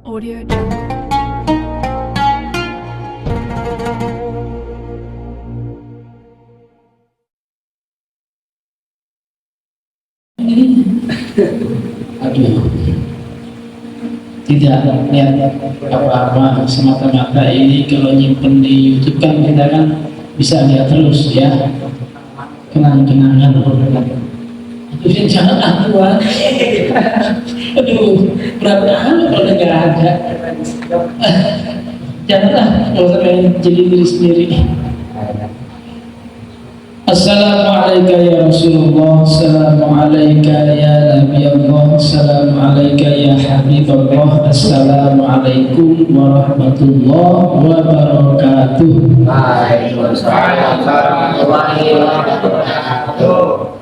Audio Jungle. Aduh, tidak lihat apa-apa, semata-mata ini kalau nyimpen di YouTube kan kita kan bisa lihat terus ya, kenang-kenangan. Itu jangan Tuhan. Aduh, berat banget kalau nggak ada. Janganlah kalau sampai jadi diri sendiri. Assalamualaikum ya Rasulullah, Assalamualaikum ya Nabi Allah, Assalamualaikum ya Habib Allah, Assalamualaikum warahmatullahi wabarakatuh. Waalaikumsalam warahmatullahi wabarakatuh.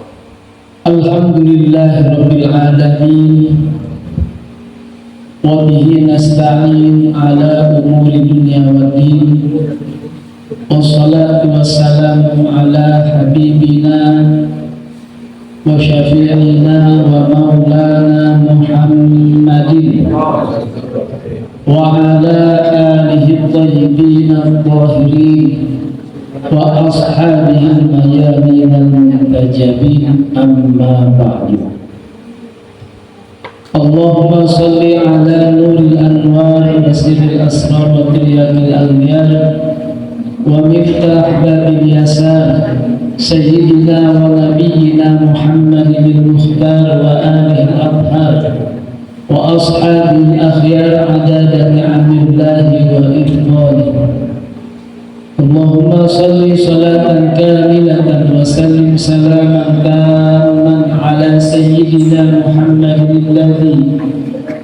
Alhamdulillahirabbil alamin. Wa bihi nasta'in ala umuri dunya waddin. Wassalatu wassalamu ala habibina wa syafi'ina wa maulana Muhammadin wa ala alihi at-tayyibin at-tahirin wa ashabihi al-mayamin al-muntajabin, amma ba'du. Allahumma salli ala nuril anwar wa sirril asrar wa tiryakil almiyar wa miftah babil yasar sayyidina wa nabiyyina Muhammadin al-mukhtar wa alihi al-athhar wa ashabihi al-akhyar adada ni'amillahi wa ifdalihi. Allahumma salli salatan kamilatan wa sallim salaman tamman ala sayyidina Muhammadin alladhi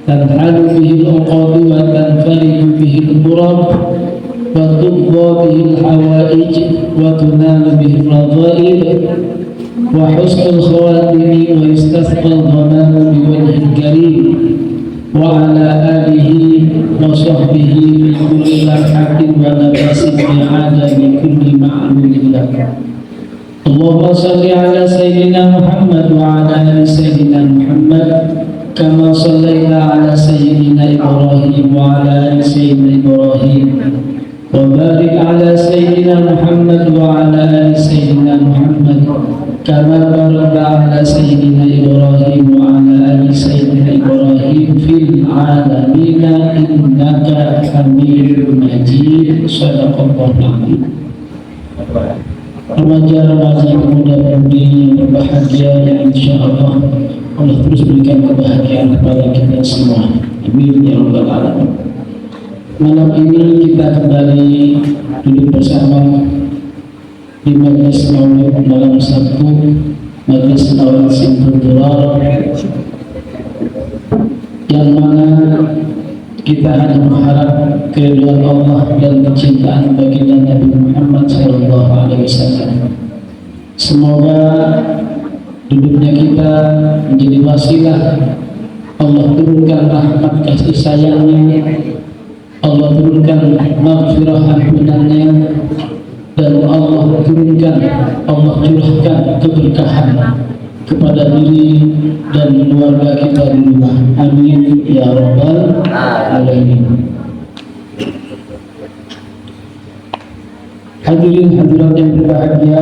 tanhalu bihi al-uqadu wa tanfariju bihi al-kurab wa tubba bihi al-hawaij wa tunalu bihi al-radha'ib wa husnul khawatimi wa yustasqa al-ghamamu biwajhi al-karim wa ala alihi wa sahbihi min kulli marhatin wa nafasin bi'ada min kulli ma'lulin lak. Allahumma salli ala sayyidina Muhammad wa ala ali sayyidina Muhammad kama sallaita ala sayyidina Ibrahim wa ala ali sayyidina Ibrahim wa barik ala sayyidina Muhammad wa ala ali sayyidina Muhammad kama barakta ala sayyidina Ibrahim wa ala ali sayyidina Ibrahim fil alamin innaka hamidum majid. Shadaqallahu alazim. Remaja-remaja pemuda-pemudi yang berbahagia yang insyaallah Allah terus berikan kebahagiaan kepada kita semua. Amin ya rabbal alamin. Malam ini kita kembali duduk bersama di Majlis Maulid malam Sabtu, Majlis Maulid Simtul Durar, yang mana kita hanya mengharap keridhaan Allah dan kecintaan baginda Nabi Muhammad SAW. Semoga duduknya kita menjadi wasilah Allah turunkan rahmat kasih sayangnya, Allah turunkan maghfirah ampunannya, dan Allah turunkan, Allah curahkan keberkahan kepada diri dan keluarga kita di rumah. Amin ya rabbal alamin. Hadirin hadirat yang berbahagia,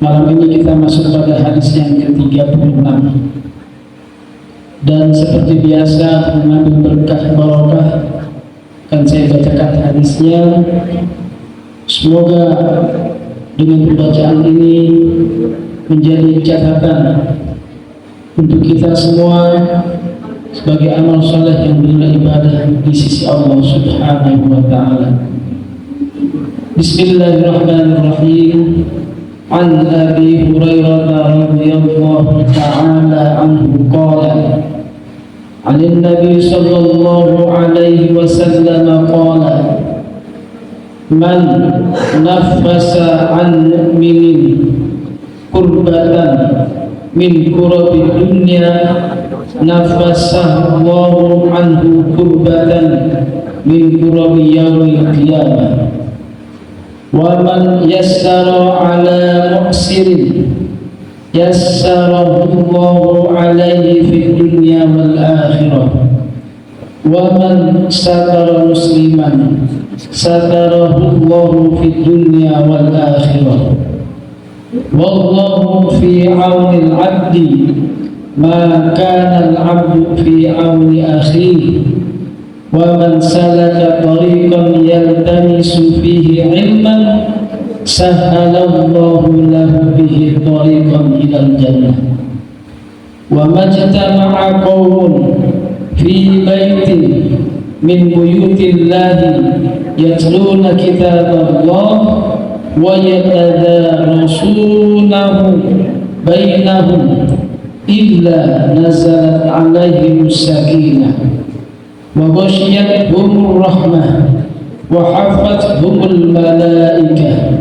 malam ini kita masuk pada hadis yang ke-36, dan seperti biasa mengambil berkah barokah akan saya bacakan hadisnya. Semoga dengan pembacaan ini menjadi catatan untuk kita semua sebagai amal saleh yang bernilai ibadah di sisi Allah Subhanahu wa taala. Bismillahirrahmanirrahim. An Abi Hurairah radhiyallahu ta'ala anhu qala an Nabi sallallahu alaihi wasallam qala man nafasa an mu'minin kurbatan min kurabi dunya nafasahullahu anhu kurbatan min kurabi yaumil qiyamah. Wa man yassara ala muqsirin yassarahullahu alaihi fid dunya wal akhirah. wa man satara musliman satarahu Allahu fid dunya wal akhirah. Wallahu fi auni al-'abdi ma kana al-'abdu fi auni akhihi wa man salaka tariqan yaltamisu fihi 'ilman sahhalallahu lahu bihi tariqan ilal jannah. Wa majtama'a qaumun fi baitin min buyutillahi yatluna kitaballah wa yatadarasunahu bainahum illa nazalat 'alaihimus sakinah wa ghasyiyatuhumur rahmah wa hafathumul malaikah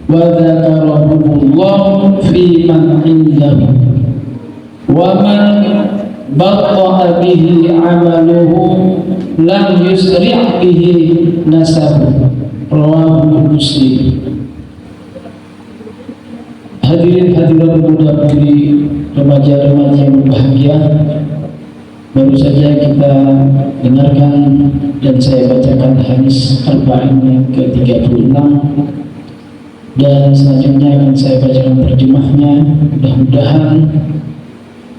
wa dzakarahumullahu fi man 'indahu wa man batta'a bihi 'amaluhu lam yusri' bihi nasabuhu. Rawahu Muslim. Hadirin hadirat muda-mudi, remaja-remaja yang berbahagia, baru saja kita dengarkan dan saya bacakan hadis Arba'in yang ke-36, dan selanjutnya akan saya bacakan terjemahnya. Mudah-mudahan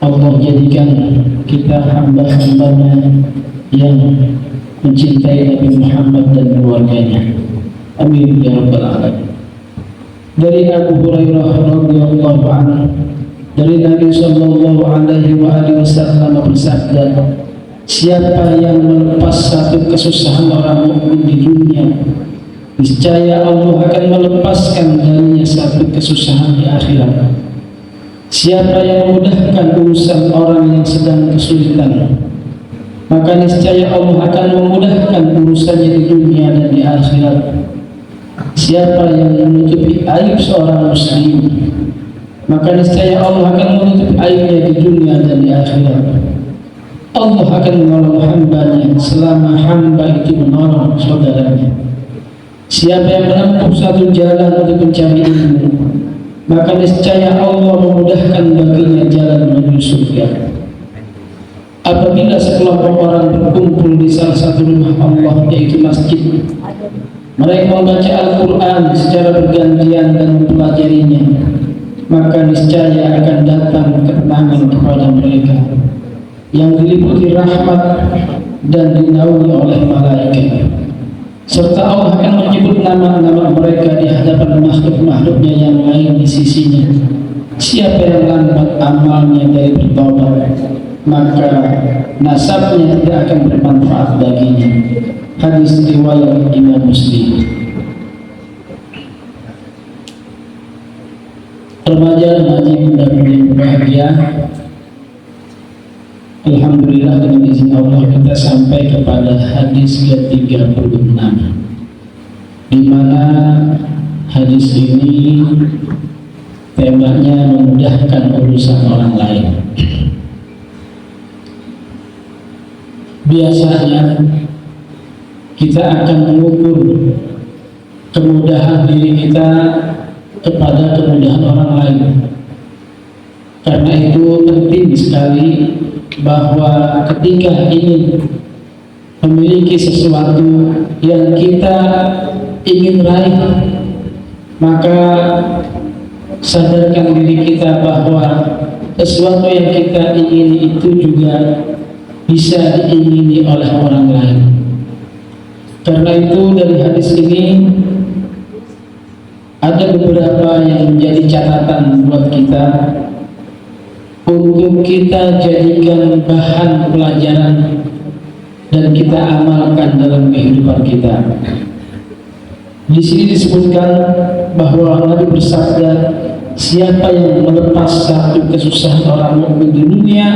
Allah jadikan kita hamba-hambanya yang mencintai Nabi Muhammad dan keluarganya. Amin ya rabbal alamin. Dari Abu Hurairah radhiyallahu anhu, dari Nabi sallallahu alaihi wasallam bersabda, siapa yang melepas satu kesusahan orang mukmin di dunia, niscaya Allah akan melepaskan darinya satu kesusahan di akhirat. Siapa yang memudahkan urusan orang yang sedang kesulitan, maka niscaya Allah akan memudahkan urusannya di dunia dan di akhirat. Siapa yang menutupi aib seorang muslim, maka niscaya Allah akan menutupi aibnya di dunia dan di akhirat. Allah akan menolong hambanya selama hamba itu menolong saudaranya. Siapa yang menempuh satu jalan untuk mencari ilmu, maka niscaya Allah memudahkan baginya jalan menuju surga. Apabila sekelompok orang berkumpul di salah satu rumah Allah, yaitu masjid, mereka membaca Al-Quran secara bergantian dan mempelajarinya, maka niscaya akan datang ketenangan kepada mereka yang diliputi rahmat dan dinaungi oleh malaikat, serta Allah akan menyebut nama-nama mereka di hadapan makhluk-makhluknya yang lain di sisinya. Siapa yang lambat amalnya dari bertobat, maka nasabnya tidak akan bermanfaat baginya. Hadis riwayat Imam Muslim. Remaja-remaja muda-mudi berbahagia, alhamdulillah dengan izin Allah kita sampai kepada hadis ke-36, di mana hadis ini temanya memudahkan urusan orang lain. Biasanya kita akan mengukur kemudahan diri kita kepada kemudahan orang lain. Karena itu penting sekali bahwa ketika ingin memiliki sesuatu yang kita ingin raih, maka sadarkan diri kita bahwa sesuatu yang kita ingini itu juga bisa diingini oleh orang lain. Karena itu dari hadis ini ada beberapa yang menjadi catatan buat kita untuk kita jadikan bahan pelajaran dan kita amalkan dalam kehidupan kita. Di sini disebutkan bahwa Nabi bersabda, siapa yang melepas satu kesusahan orang mukmin di dunia,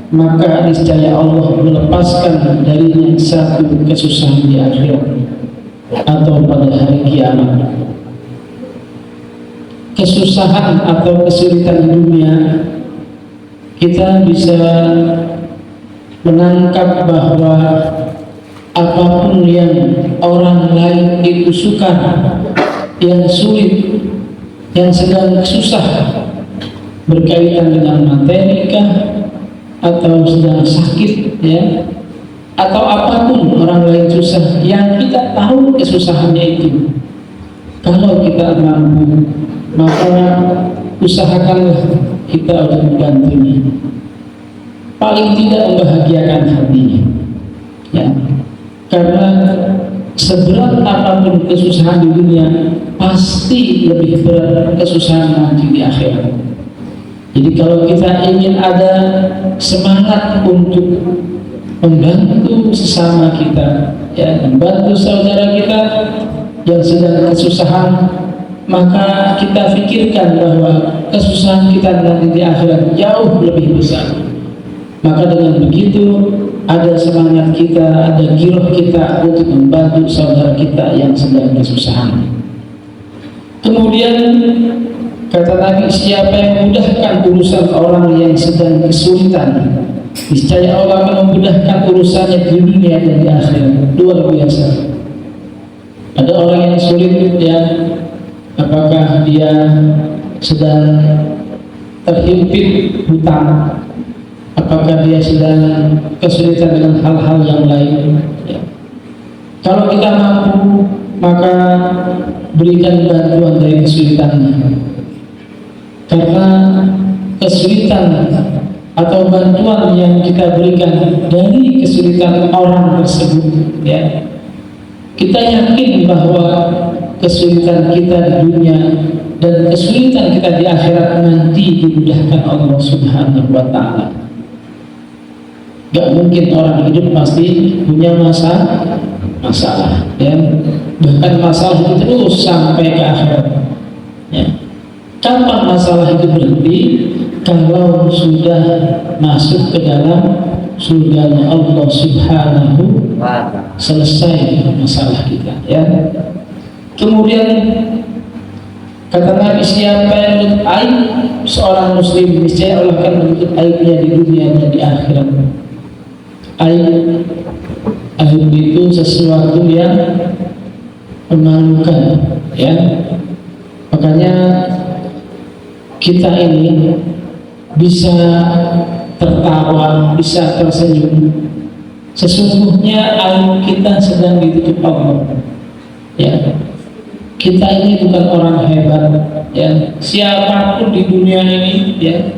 maka niscaya Allah melepaskan darinya satu kesusahan di akhirat atau pada hari kiamat. Kesusahan atau kesulitan di dunia, kita bisa menangkap bahwa apapun yang orang lain itu sukar, yang sulit, yang sedang susah, berkaitan dengan materi kah, atau sedang sakit, ya, atau apapun orang lain susah, yang kita tahu kesusahannya itu, kalau kita mampu, maka usahakanlah kita untuk membantunya, paling tidak membahagiakan hatinya, ya. Karena seberat apapun kesusahan di dunia, pasti lebih berat kesusahan nanti di akhirat. Jadi kalau kita ingin ada semangat untuk membantu sesama kita, ya, membantu saudara kita yang sedang kesusahan, maka kita pikirkan bahwa kesusahan kita nanti di akhirat jauh lebih besar. Maka dengan begitu ada semangat kita, ada giroh kita untuk membantu saudara kita yang sedang kesusahan. Kemudian kata Nabi, siapa yang memudahkan urusan orang yang sedang kesulitan, niscaya Allah akan memudahkan urusannya di dunia dan di akhirat. Luar biasa. Ada orang yang sulit, ya, apakah dia sedang terhimpit hutang, apakah dia sedang kesulitan dengan hal-hal yang lain, ya. Kalau kita mampu, maka berikan bantuan dari kesulitannya, karena kesulitan atau bantuan yang kita berikan dari kesulitan orang tersebut, ya, kita yakin bahwa kesulitan kita di dunia dan kesulitan kita di akhirat nanti dimudahkan Allah Subhanahu wa Ta'ala. Gak mungkin orang hidup pasti punya masalah, ya. Bahkan masalah itu terus sampai ke akhirat, ya. Kapan masalah itu berhenti? Kalau sudah masuk ke dalam surganya Allah Subhanahu wa Ta'ala, selesai masalah kita, ya. Kemudian kata Nabi, siapa yang menutup aib seorang muslim, niscaya Allah akan menutup aibnya di dunia dan di akhirat. Aib itu sesuatu yang memalukan, ya. Makanya kita ini bisa tertawa, bisa tersenyum, sesungguhnya aib kita sedang ditutup Allah, ya. Kita ini bukan orang hebat, ya. Siapapun di dunia ini, ya,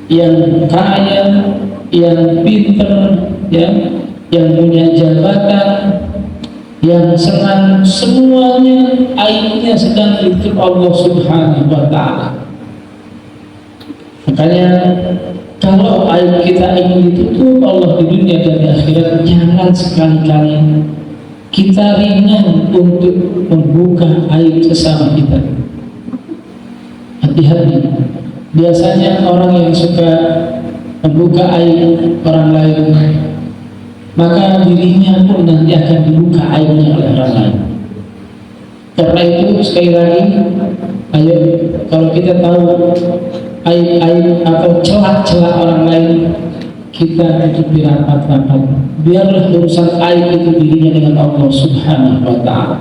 yang kaya, yang pinter, ya, yang punya jabatan, yang senang, semuanya aibnya sedang ditutup Allah Subhanahu wa Ta'ala. Makanya kalau aib kita ingin ditutup Allah di dunia dan di akhirat, jangan sekali-kali kita ringan untuk membuka aib sesama kita. Hati-hati. Biasanya orang yang suka membuka aib orang lain, maka dirinya pun nanti akan dibuka aibnya oleh orang lain. Karena itu sekali lagi, ayo, kalau kita tahu aib-aib atau celah-celah orang lain, kita tutupi rapat-rapat. Biarlah urusan aib itu dirinya dengan Allah Subhanahu wa Ta'ala.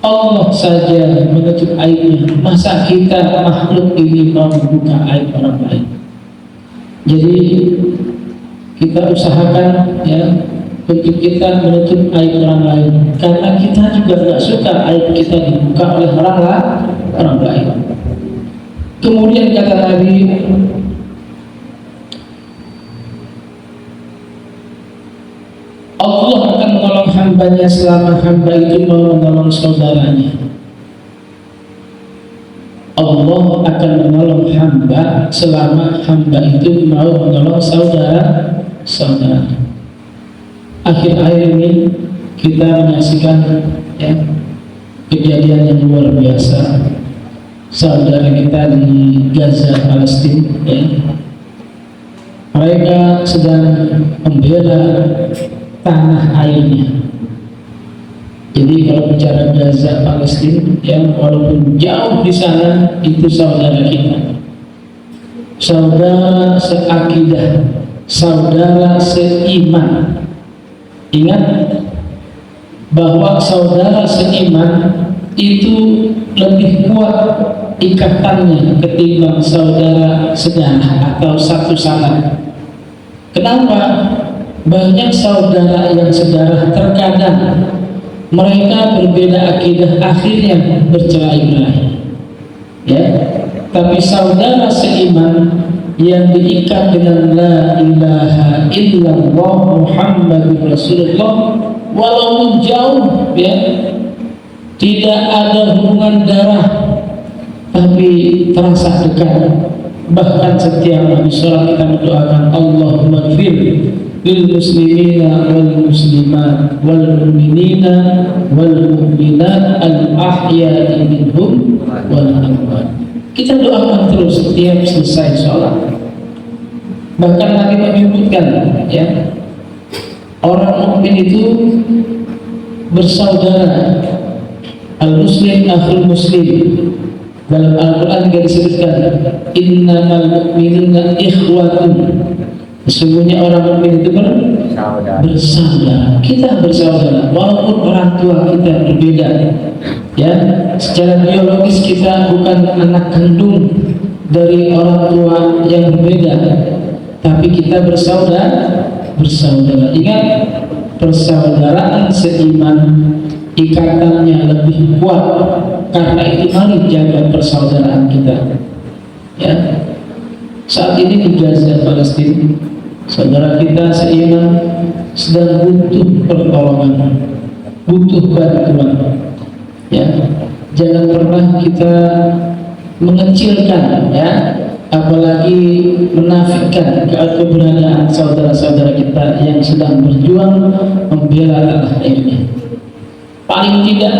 Allah saja menutup aibnya, masa kita makhluk ini mau membuka aib orang lain? Jadi kita usahakan, ya, untuk kita menutup aib orang lain, karena kita juga tidak suka aib kita dibuka oleh orang lain. Kemudian kata Nabi, Allah akan menolong hambanya selama hamba itu mau menolong saudaranya. Allah akan menolong hamba selama hamba itu mau menolong saudara. Akhir-akhir ini kita menyaksikan, ya, kejadian yang luar biasa. Saudara kita di Gaza, Palestina, ya, mereka sedang membela tanah airnya. Jadi kalau bicara Gaza, Palestina, ya, walaupun jauh di sana, itu saudara kita, saudara seakidah, saudara seiman. Ingat bahwa saudara seiman itu lebih kuat ikatannya ketimbang saudara sedarah atau satu sanad. Kenapa? Banyak saudara yang sedarah terkadang mereka berbeda akidah, akhirnya bercerai-berai. Ya, tapi saudara seiman yang diikat dengan la ilaha illallah Muhammadur Rasulullah, walaupun jauh, ya, tidak ada hubungan darah, tapi terasa dekat. Bahkan setiap habis sholat kita mendoakan Allahumma gfir lil muslimina wal muslimat wal mu'minina wal mu'minat al ahya'i minhum wal amwat. Kita doakan terus setiap selesai sholat. Bahkan Nabi menyebutkan, ya, orang mukmin itu bersaudara, al muslim akhul muslim. Dalam Al-Quran juga disebutkan innamal mu'minuna ikhwatun, sesungguhnya orang mukmin itu bersaudara. Kita bersaudara walaupun orang tua kita berbeda, ya, secara biologis kita bukan anak kandung dari orang tua yang berbeda, tapi kita bersaudara. Ingat, persaudaraan seiman ikatannya lebih kuat. Karena itu mari jaga persaudaraan kita. Ya, saat ini di Gaza, Palestina, saudara kita seiman sedang butuh pertolongan, butuh bantuan. Ya, jangan pernah kita mengecilkan, ya, apalagi menafikan keberadaan saudara-saudara kita yang sedang berjuang membela tanah airnya. Paling tidak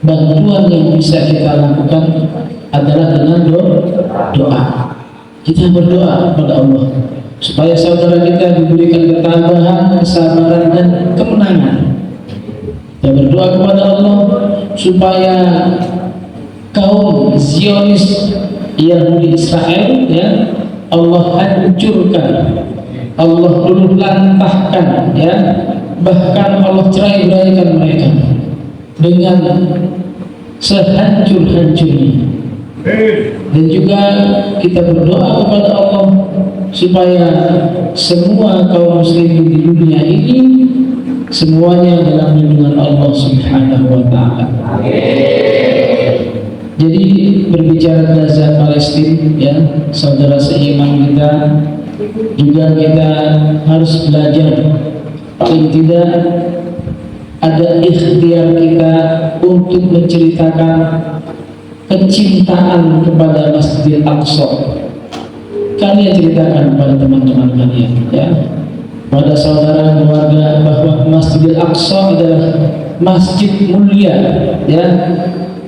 bantuan yang bisa kita lakukan adalah dengan doa. Kita berdoa kepada Allah supaya saudara kita diberikan ketabahan, kesabaran, dan kemenangan. Kita berdoa kepada Allah supaya kaum Zionis Yahudi Israel, ya, Allah hancurkan, Allah luluh lantahkan, ya, bahkan Allah cerai-beraikan mereka dengan sehancur-hancurnya. Dan juga kita berdoa kepada Allah supaya semua kaum muslimin di dunia ini semuanya dalam lindungan Allah Subhanahu wa ta'ala. Jadi berbicara Gaza, Palestina, ya, saudara seiman kita, juga kita harus belajar, paling tidak ada ikhtiar kita untuk menceritakan kecintaan kepada Masjidil Aqsa. Kalian ceritakan kepada teman-teman kalian, ya, pada saudara keluarga, bahwa Masjidil Aqsa adalah masjid mulia, ya,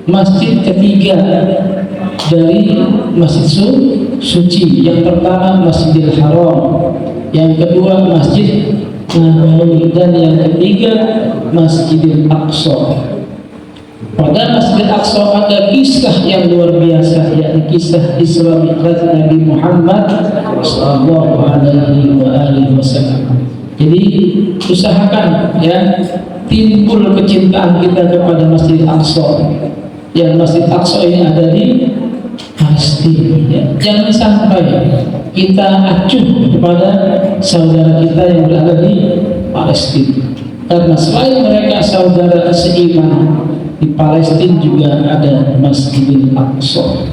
masjid ketiga dari masjid suci. Yang pertama Masjidil Haram, yang kedua Masjid Nabawi, dan yang ketiga Masjidil Aqsa. Pada Masjidil Aqsa ada kisah yang luar biasa, yakni kisah Isra Mi'raj Nabi Muhammad sallallahu alaihi wasallam. Jadi usahakan, ya, timbul kecintaan kita kepada Masjidil Aqsa. Yang Masjid Aqsa ini ada di Palestina, ya. Jangan sampai kita acuh kepada saudara kita yang berada di Palestina, karena selain mereka saudara seiman, di Palestina juga ada Masjidil Aqsa.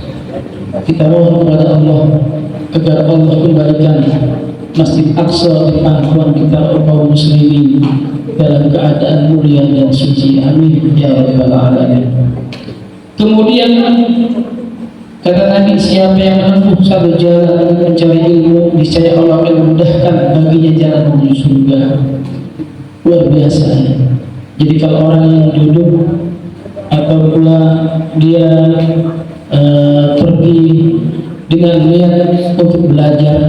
Kita mohon kepada Allah agar Allah kembalikan Masjid Aqsa di pangkuan kita kaum muslimin dalam keadaan mulia dan suci. Amin ya rabbal alamin. Kemudian kata Nabi, siapa yang menempuh satu jalan mencari ilmu, niscaya Allah akan memudahkan baginya jalan menuju surga. Luar biasa. Jadi kalau orang yang duduk atau pula dia pergi dengan niat untuk belajar,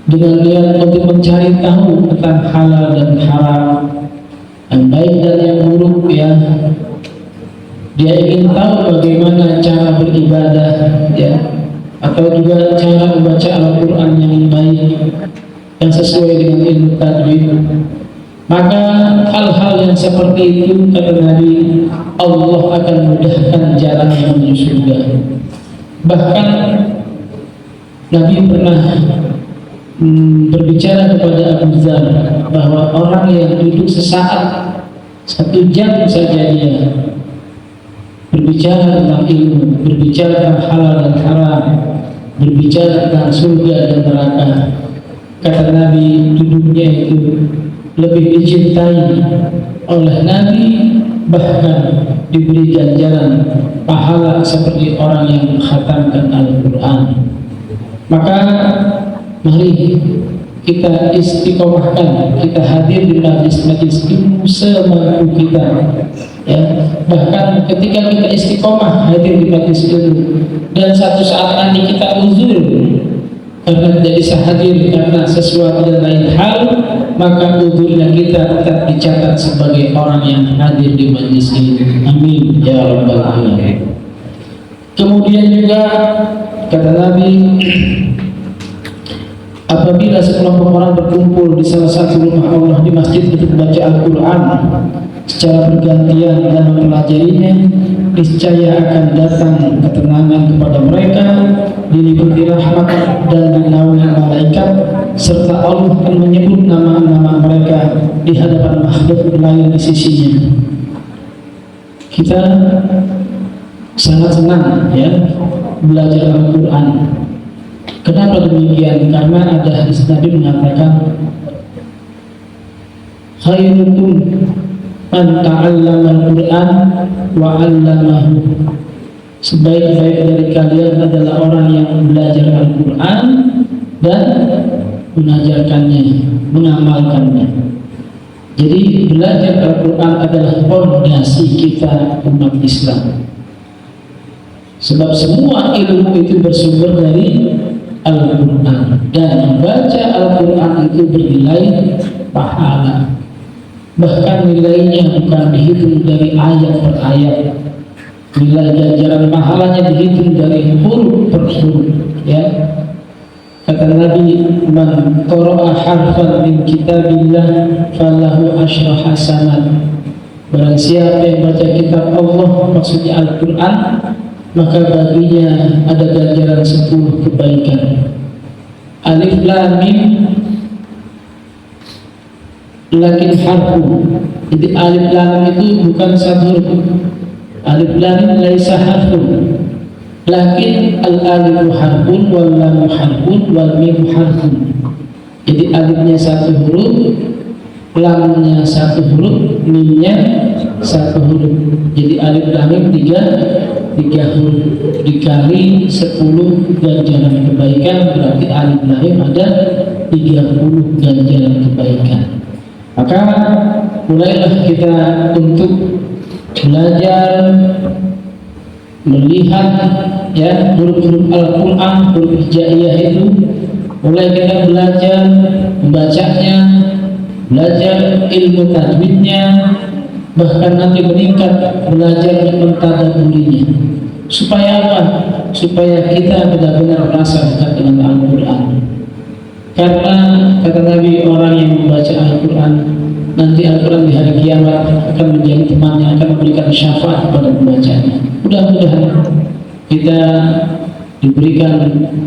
dengan niat untuk mencari tahu tentang halal dan haram, yang baik dan yang buruk, ya, dia ingin tahu bagaimana cara beribadah, ya, atau juga cara membaca Al-Quran yang baik, yang sesuai dengan ilmu tajwid, maka hal-hal yang seperti itu, kata Nabi, Allah akan mudahkan jalan menuju surga. Bahkan Nabi pernah berbicara kepada Abu Dzar bahwa orang yang duduk sesaat 1 jam saja dia berbicara tentang ilmu, berbicara tentang halal dan haram, berbicara tentang surga dan neraka, kata Nabi duduknya itu lebih dicintai oleh Nabi, bahkan diberi ganjaran pahala seperti orang yang mengkhatamkan Al-Quran. Maka mari kita istiqomahkan, kita hadir di majlis-majlis ilmu semampu kita, ya. Bahkan ketika kita istiqomah hadir di majlis ilmu dan satu saat nanti kita uzur karena tidak bisa hadir karena sesuatu dan lain hal, maka uzurnya kita tetap dicatat sebagai orang yang hadir di majlis ilmu. Amin ya rabbal alamin. Kemudian juga kata Nabi, apabila sekelompok orang berkumpul di salah satu rumah Allah di masjid untuk membaca Al-Quran secara bergantian dan mempelajarinya, niscaya akan datang ketenangan kepada mereka, diliputi rahmat dan dinaungi malaikat, serta Allah akan menyebut nama-nama mereka di hadapan makhluk lain di sisinya. Kita sangat senang ya belajar Al-Quran. Kenapa demikian? Karena ada hadis Nabi mengatakan, khairukum man ta'allama al-Qur'an wa 'allamahu. Sebaik-baik dari kalian adalah orang yang belajar Al-Qur'an dan mengajarkannya, mengamalkannya. Jadi belajar Al-Qur'an adalah fondasi kita umat Islam. Sebab semua ilmu itu bersumber dari Al-Quran, dan membaca Al-Quran itu bernilai pahala. Bahkan nilainya bukan dihitung dari ayat per ayat, nilai ganjaran pahalanya dihitung dari huruf per huruf, ya. Kata Nabi, man qara'a harfan min kitabillah falahu asyra hasanat. Barang siapa yang baca kitab Allah, maksudnya Al-Quran, maka baginya ada ganjaran 10 kebaikan. Alif lam mim lakin harfu. Jadi alif lam itu bukan satu huruf. Alif lam mim laisa harfun. Lakin al-alifu harfun wal lam harfun wal mim harfun. Jadi alifnya satu huruf, lamnya satu huruf, mimnya satu huruf. Jadi alif lam mim tiga huruf dikali 10 ganjaran kebaikan, berarti alif lam mim ada 30 ganjaran kebaikan. Maka mulailah kita untuk belajar melihat ya huruf-huruf Al-Quran, huruf hijaiyah itu. Mulai kita belajar membacanya, belajar ilmu tajwidnya, bahkan nanti meningkat belajar mentadaburinya. Supaya apa? Supaya kita benar-benar merasa dekat dengan Al-Quran. Karena kata Nabi, orang yang membaca Al-Quran, nanti Al-Quran di hari kiamat akan menjadi temannya, akan memberikan syafaat kepada pembacanya. Mudah-mudahan kita diberikan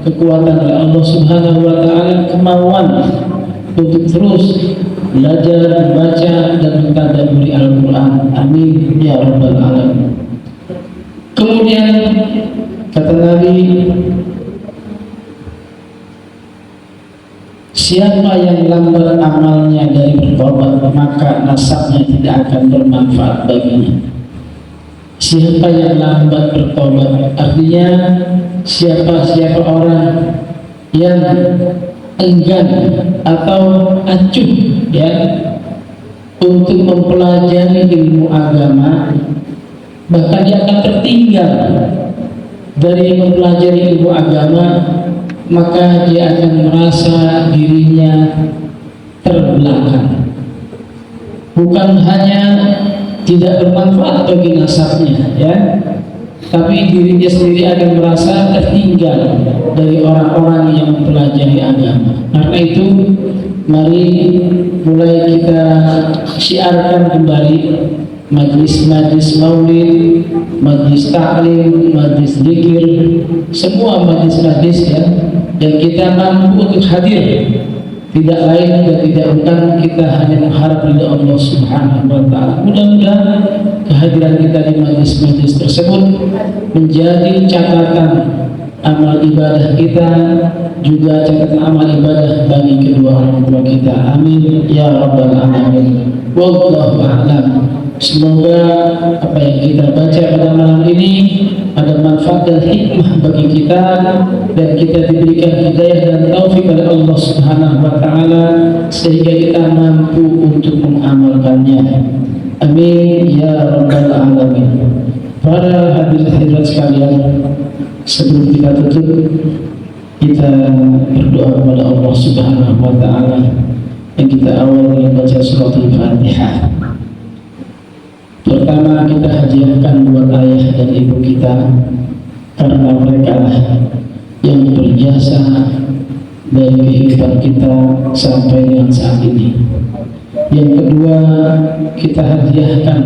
kekuatan oleh Allah Subhanahu wa Ta'ala, kemauan untuk terus belajar, membaca dan mentadaburi Al-Quran. Amin ya rabbal alamin. Kemudian kata Nabi, siapa yang lambat amalnya dari bertobat, maka nasabnya tidak akan bermanfaat baginya. Siapa yang lambat bertobat, artinya siapa orang yang enggan atau acuh ya untuk mempelajari ilmu agama, bahkan dia akan tertinggal dari mempelajari ilmu agama, maka dia akan merasa dirinya terbelakang. Bukan hanya tidak bermanfaat bagi nasabnya ya, tapi dirinya sendiri akan merasa tertinggal dari orang-orang yang mempelajari agama. Karena itu mari mulai kita syiarkan kembali, majlis-majlis maulid, majlis taklim, majlis zikir, semua majlis-majlis ya yang kita mampu untuk hadir, tidak lain dan tidak bukan kita hanya mengharap ridha Allah Subhanahu wa taala. Mudah-mudahan kehadiran kita di majlis-majlis tersebut menjadi catatan amal ibadah kita, juga catatan amal ibadah bagi kedua orang tua kita. Amin ya rabbal alamin. Wallahu a'lam. Semoga apa yang kita baca pada malam ini ada manfaat dan hikmah bagi kita, dan kita diberikan hidayah dan taufik oleh Allah Subhanahu wa taala sehingga kita mampu untuk mengamalkannya. Amin ya rabbal alamin. Para hadirin hadirat sekalian, sebelum kita tutup, kita berdoa kepada Allah Subhanahu wa taala yang kita awali dengan baca surat Al-Fatihah. Pertama, kita hadiahkan buat ayah dan ibu kita, karena mereka lah yang berjasa dari kehidupan kita sampai dengan saat ini. Yang kedua, kita hadiahkan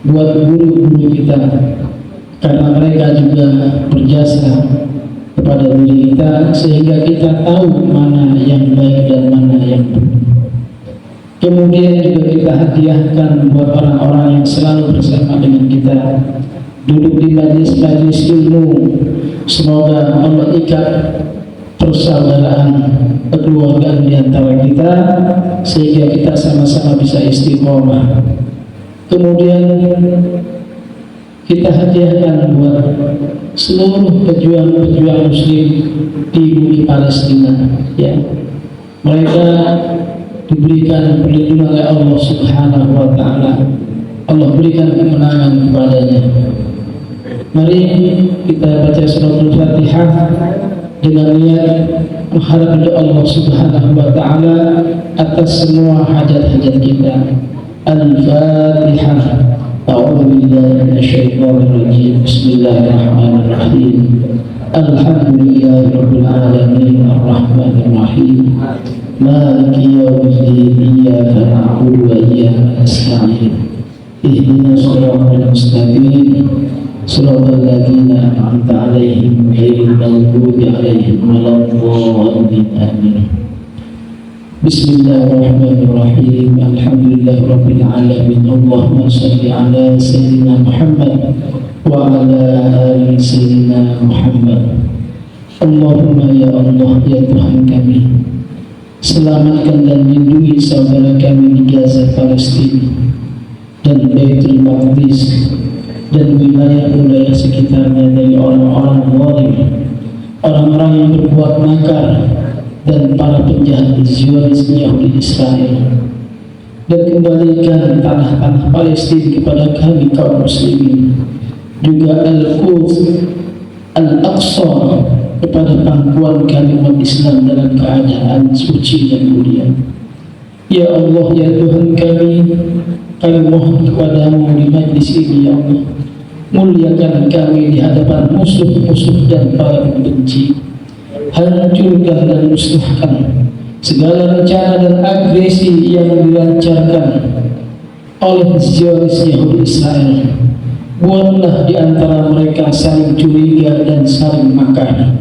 buat guru-guru kita, karena mereka juga berjasa kepada diri kita sehingga kita tahu mana yang baik dan mana yang buruk. Kemudian juga kita hadiahkan buat orang-orang yang selalu bersama dengan kita, duduk di majlis-majlis ilmu. Semoga Allah ikat persaudaraan kekeluargaan di antara kita sehingga kita sama-sama bisa istiqomah. Kemudian kita hadiahkan buat seluruh pejuang-pejuang muslim di bumi Palestina, ya. Mereka diberikan perlindungan oleh Allah Subhanahu wa taala. Allah berikan kemenangan kepadanya. Mari kita baca surat Al-Fatihah dengan niat mengharap ridha Allah Subhanahu wa taala atas semua hajat-hajat kita. Al-Fatihah. A'udzu billahi minasyaitonir rajim. Bismillahirrahmanirrahim. Alhamdulillahirabbil alamin arrahmanir rahim. Maliki yaumiddin. Iyyaka na'budu wa iyyaka nasta'in. Ihdinas siratal mustaqim. Siratal ladzina an'amta 'alaihim ghairil maghdubi 'alaihim waladdallin. Amin. Bismillahirrahmanirrahim. Alhamdulillahirabbil alamin. Allahumma shalli 'ala sayyidina Muhammad wa 'ala ali sayyidina Muhammad. Allahumma ya Allah, ya Tuhan kami, selamatkan dan lindungi saudara kami di Gaza, Palestina, dan Baitul Maqdis dan wilayah-wilayah sekitarnya dari orang-orang zalim, orang-orang yang berbuat makar, dan para penjahat Zionis Yahudi Israel. Dan kembalikan tanah-tanah Palestina kepada kami kaum muslimin, juga Al-Quds, Al-Aqsa kepada pangkuan kami umat Islam dalam keadaan suci dan mulia. Ya Allah, ya Tuhan kami mohon kepadamu di majlis ini, ya Allah, muliakan kami di hadapan musuh-musuh dan para pembenci. Hancurkan dan musnahkan segala rencana dan agresi yang dilancarkan oleh Zionis Yahudi Israel. Buatlah di antara mereka saling curiga dan saling makar,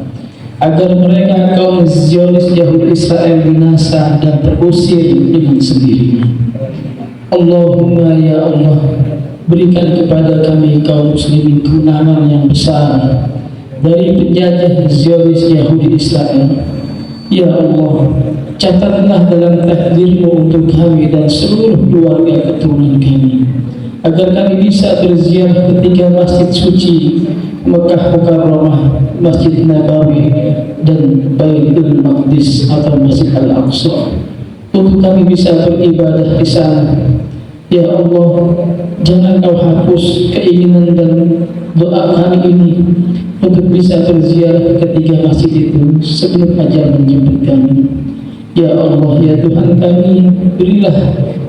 agar mereka kaum Zionis Yahudi Israel binasa dan terusir dengan sendirinya. Allahumma ya Allah, berikan kepada kami kaum muslimin kemenangan yang besar dari penjajah Zionis Yahudi Israel. Ya Allah, catatlah dalam takdir-Mu untuk kami dan seluruh keluarga keturunan kami, agar kami bisa berziarah ketika Masjid Suci Mekah Mukarramah, Masjid Nabawi, dan Baitul Maqdis atau Masjid Al-Aqsa, untuk kami bisa beribadah di sana. Ya Allah, jangan Kau hapus keinginan dan doa kami ini untuk bisa berziarah ketiga masjid itu sebelum ajal menjemput kami. Ya Allah, ya Tuhan kami, berilah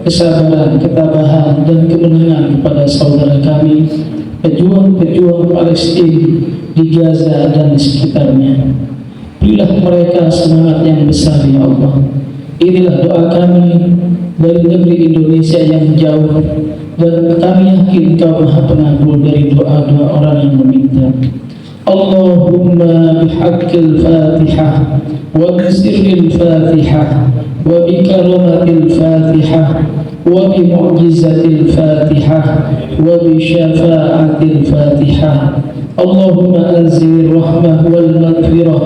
kesabaran, ketabahan, dan kemenangan kepada saudara kami, pejuang-pejuang Palestina di Gaza dan di sekitarnya. Berilah mereka semangat yang besar, ya Allah. Inilah doa kami dari negeri Indonesia yang jauh, dan kami yakin Kau Maha Pengabul dari doa-doa orang yang meminta. Allahumma bihaqqil Fatihah wa bisirril Fatihah wa bikaramatil Fatihah wa bimu'jizatil Fatihah wa bisyafa'atil Fatihah. Allahumma anzil rahmah wal maghfirah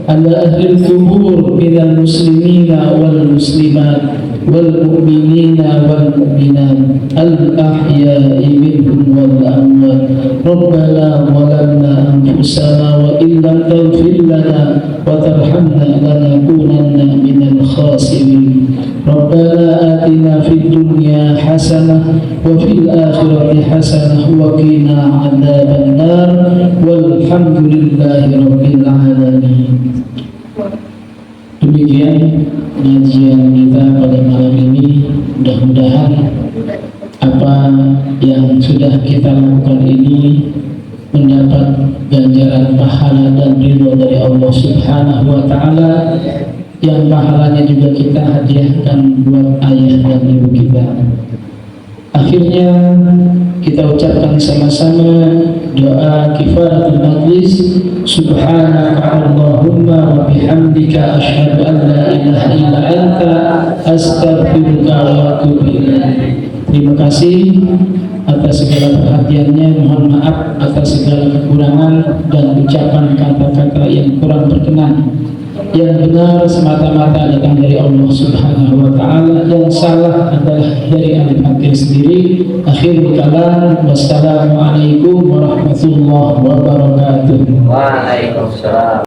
ala ahli al-qubur minal muslimina wal muslimat wal mu'minina wal mu'minat al-ahya'i minhum wal amwat. Rabbana zalamna anfusana wa illam taghfir lana wa tarhamna lanakunanna minal khasirin. Rabbana atina fid dunya hasanah wa fil akhirati hasanah wa qina adzaban nar walhamdulillahi rabbil alamin. Demikian pengajian kita pada malam ini. Mudah-mudahan apa yang sudah kita lakukan ini mendapat ganjaran pahala dan ridho dari Allah Subhanahu wa Ta'ala, yang pahalanya juga kita hadiahkan buat ayah dan ibu kita. Akhirnya kita ucapkan sama-sama doa kifaratul majlis. Subhanaka Allahumma wa bihamdika asyhadu an la ilaha illa anta astaghfiruka wa atubu ilaik. Terima kasih atas segala perhatiannya. Mohon maaf atas segala kekurangan dan ucapan kata-kata yang kurang berkenan. Yang benar semata-mata datang dari Allah Subhanahu wa Ta'ala, yang salah adalah dari anak fakir sendiri. Akhirul kalam, wassalamualaikum warahmatullahi wabarakatuh. Waalaikumsalam.